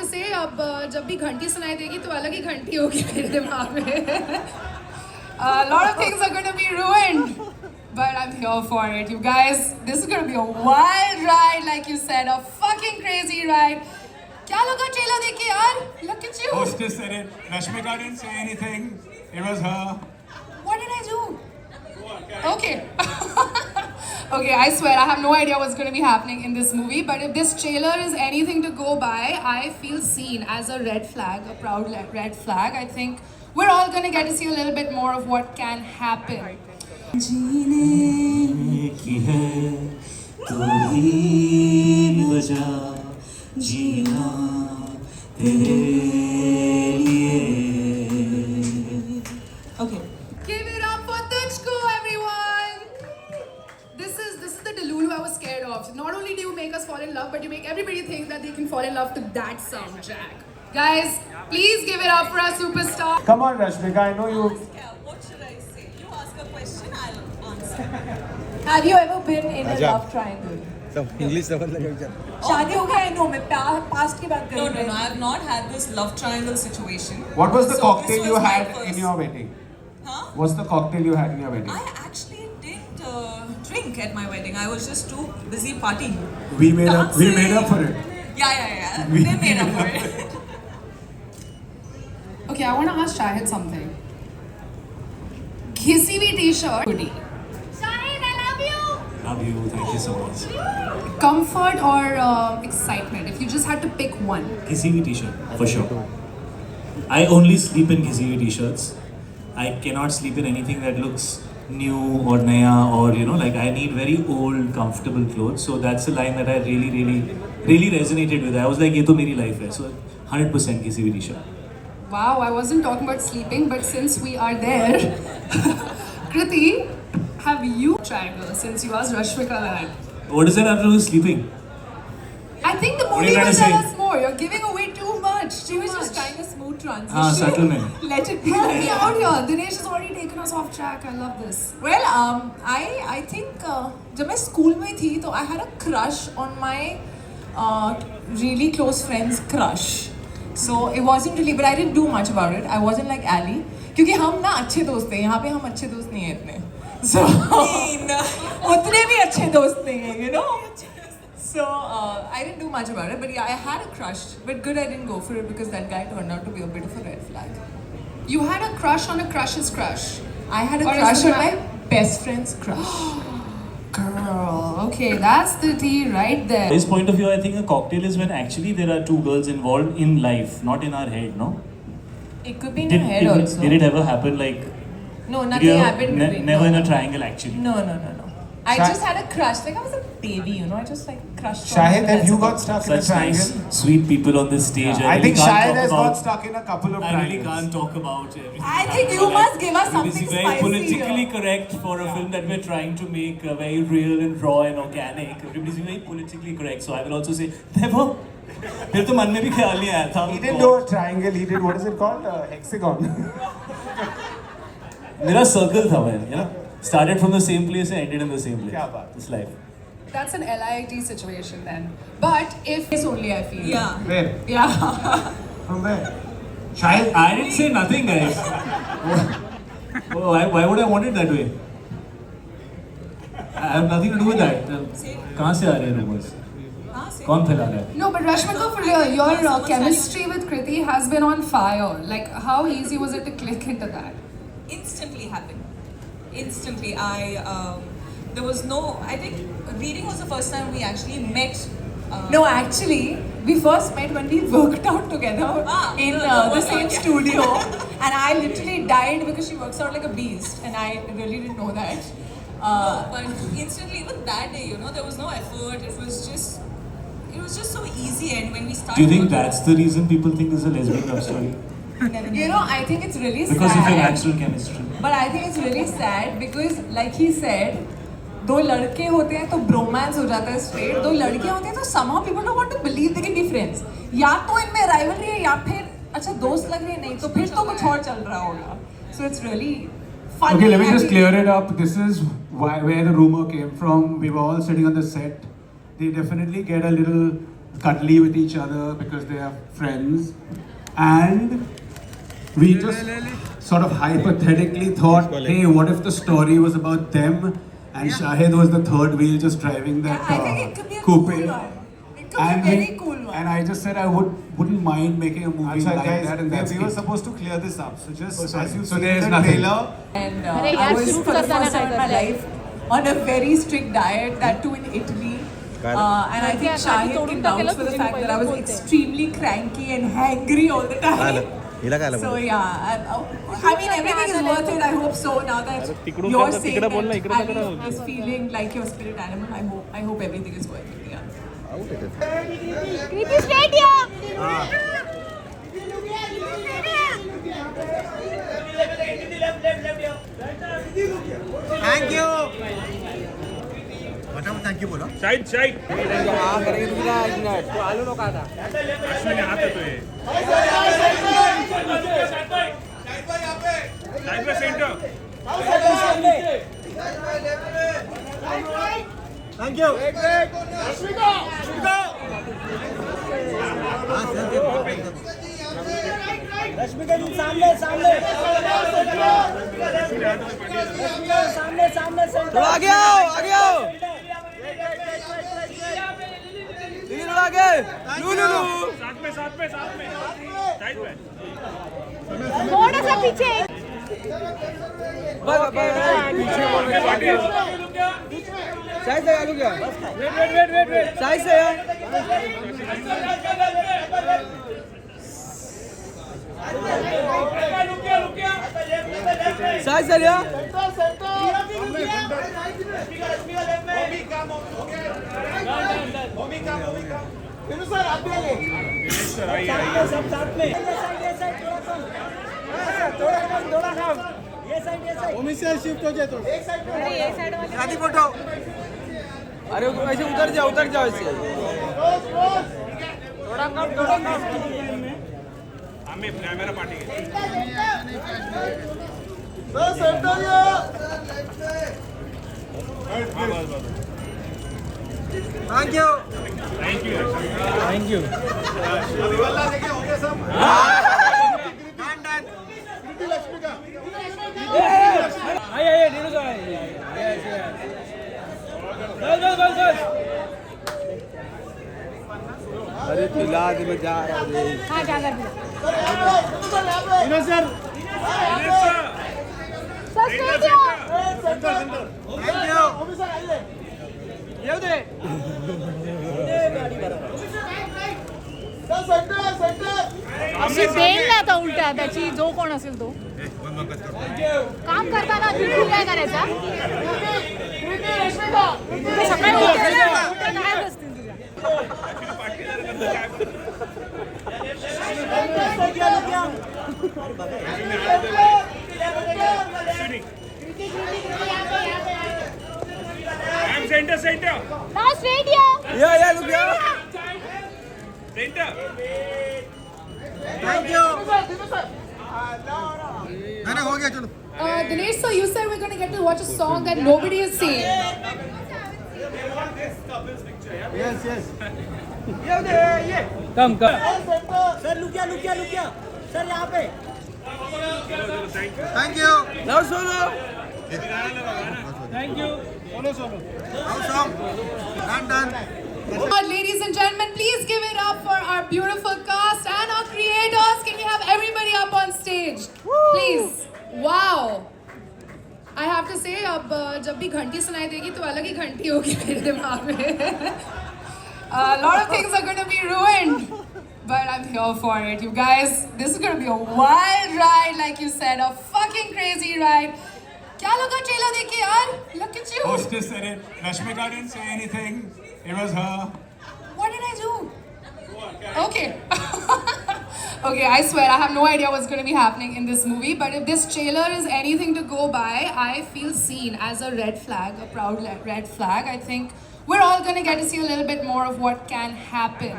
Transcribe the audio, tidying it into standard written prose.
to say, अब जब भी घंटी सुनाई देगी तो अलग ही घंटी होगी मेरे दिमाग में. A lot of things are going to be ruined, but I'm here for it. You guys, this is going to be a wild ride, like you said, a fucking crazy ride. क्या लगा trailer देख के यार? Look at you. Hostess said it. Rashmika didn't say anything. It was her. What did I do? Okay. Okay, I swear I have no idea what's going to be happening in this movie, but if this trailer is anything to go by, I feel seen as a red flag, a proud red flag. I think we're all going to get to see a little bit more of what can happen. जीने की है तू ही वजह जीना तेरे लिए. Okay. Give it up for Tujhko, everyone! This is the Delulu I was scared of. Not only do you make us fall in love, but you make everybody think that they can fall in love to that soundtrack. Guys, please give it up for our superstar. Come on, Rashmika. I know you. What should I say? You ask a question, I'll answer. Have you ever been in a love triangle? सब English समझ लगे क्या? शादी हो गया है? No, मैं past की बात कर No, रही no, हूँ. I have not had this love triangle situation. What was the So cocktail this you was my had first. in your wedding? Huh? What's the cocktail you had in your wedding? I actually didn't drink at my wedding. I was just too busy partying. We made up. We Dancing. made up for it. Yeah. We They made up for it. Okay, I want to ask Shahid something. Kissy V t-shirt. Hoodie. Shahid, I love you! Love you. Thank you so much. Comfort or excitement? If you just had to pick one. किसी भी t-shirt for sure. I only sleep in किसी भी t-shirts. I cannot sleep in anything that looks new or naya or like I need very old comfortable clothes. So that's a line that I really resonated with. I was like ये तो मेरी life है. So 100% किसी भी t-shirt. Wow, I wasn't talking about sleeping, but since we are there, Kriti, have you triangle since you asked Rashmika that? What does that have to do with sleeping? I think the What are movie you will trying to tell say? us more. You're giving away too much. She was just trying a smooth transition. Ah, settlement. Let it be. Help me out here. Dinesh has already taken us off track. I love this. Well, I think जब मैं school में थी तो I had a crush on my really close friend's crush. So it wasn't really, but I didn't do much about it. I wasn't like Ali. क्योंकि हम ना अच्छे दोस्त हैं. यहाँ पे हम अच्छे दोस्त नहीं हैं इतने. So उतने भी अच्छे दोस्त नहीं हैं, you know. So I didn't do much about it, but yeah, I had a crush. But good, I didn't go for it because that guy turned out to be a bit of a red flag. You had a crush on a crush's crush. I had a Or is crush it on my my- best friend's crush. Girl, okay, that's the tea right there. This point of view, I think a cocktail is when actually there are two girls involved in life, not in our head, no? It could be in your head also. Did it ever happen like? No, did nothing you ever- happened. between- never no, in a no. triangle actually. No. I just had a crush. Like I was a baby, you know. I just like crushed. on Shahid, him, have that's you about got it. stuck in a Such nice, triangle? sweet people on this stage. I really think can't Shahid talk has about- got stuck in a couple of I really triangles. can't talk about everything. I think you must give us We're busy, something very spicy politically here. correct for a film that we're trying to make very real and raw and organic. Everybody's very politically correct, so I will also say never. मेरे तो मन में भी ख्याल नहीं आया था. He didn't do a triangle. He did, what is it called? Hexagon. मेरा circle था man, started from the same place and ended in the same place. क्या बात. This life. That's an LIT situation then. But if This only I feel. Yeah. Where? Yeah. From where? Shahid. I didn't say nothing, guys. Why would I want it that way? I have nothing to do with that. कहाँ से आ रहे हैं rumors? कौन फैला रहा है? no, but Rashmika, for real, your chemistry with Kriti has been on fire. Like, how easy was it to click into that? Instantly happened. Instantly. There was no, I think reading was the first time we actually met. No, actually, we first met when we worked out together in the the workout, same yeah. studio, and I literally died because she works out like a beast, and I really didn't know that. But instantly, even that day, there was no effort. It was just so easy. And when we started, Do you think working- that's the reason people think this is a lesbian love story? You know, I think it's really Because of your sad. natural chemistry. But I think it's really sad because, like he said, दो लड़के होते हैं तो bromance हो जाता है straight. दो लड़कियां होती हैं तो somehow people don't want to believe they can be friends. या तो इनमें rivalry है या फिर अच्छा दोस्त लग रहे हैं, नहीं तो फिर तो कुछ और चल रहा होगा. So it's really funny. Okay, let me just and- clear it up. This is where the rumor came from. We were all sitting on the set. They definitely get a little cuddly with each other because they are friends. And we just sort of hypothetically thought, hey, what if the story was about them and Shahid was the third wheel just driving that I think it could be a coupe. cool one. It could be a very cool one. And I just said I wouldn't mind making a movie Achha, like guys, that. And that's we were it. supposed to clear this up. So just sorry. as you So see there is the nothing. trailer, And अरे I यार, was शुरू for the करता first ना time in my करता life on a very strict diet, that too in Italy. And I think Shahid can vouch for the fact that I was extremely cranky and hangry all the time. So yeah, I mean everything is worth it. I hope so. Now that you're saying that Ali is feeling like your spirit animal, I hope everything is worth it. Yeah. Kriti straight या thank you बताओ thank you बोलो Side, side. हाँ करेंगे दूसरा minute तो आलू लोग आता अश्विनी हाथ है तो ये. Side by center. Thank you Rashmika ji सामने सामने सामने सामने थोड़ा आगे आओ आगे आओ थोड़ा आगे लू लू लू साथ में साइड में. थोड़ा सा पीछे साइड से आलू क्या वेट साइड से यार साइड से यार सब साथ में थोड़ा कम ये साइड ओमिसा शिफ्ट हो जाए तो एक साइड अरे ये साइड वाले शादी फोटो अरे ऐसे उधर जाओ ऐसे थोड़ा कम हमें कैमरा पार्टी के. Thank you Thank you. आइए नीरू सर बस अरे पिला दे मैं जा रहा हूँ हाँ जा कर सर सर स्ट्रेट या थैंक यू ये दे अशी बेल ना आता उलटा त्याची जो कोण असेल तो काम करताना बिलकुल काय करायचा ते सकाळी उठते ना, उठते काय असतील तुझ्या I'm center. ना स्ट्रेट या या लुक या Center. थैंक यू मैंने हो गया चलो Dinesh, so you said we're going to get to watch a song that nobody has seen. Yes yes ये कम सर लुक या सर यहाँ पे thank you now solo thank you solo now song done Ladies and gentlemen, please give it up for our beautiful cast and our creators. Can we have everybody up on stage? Please. Wow. I have to say, अब जब भी घंटी सुनाई देगी तो अलग ही घंटी होगी मेरे दिमाग में. A lot of things are going to be ruined. But I'm here for it. You guys, this is going to be a wild ride, like you said. A fucking crazy ride. क्या लगा trailer देख के यार? Look at you. Hostess said it. Rashmika didn't say anything. It was her. What did I do? Okay. Okay, I swear I have no idea what's going to be happening in this movie. But if this trailer is anything to go by, I feel seen as a red flag, a proud red flag. I think we're all going to get to see a little bit more of what can happen.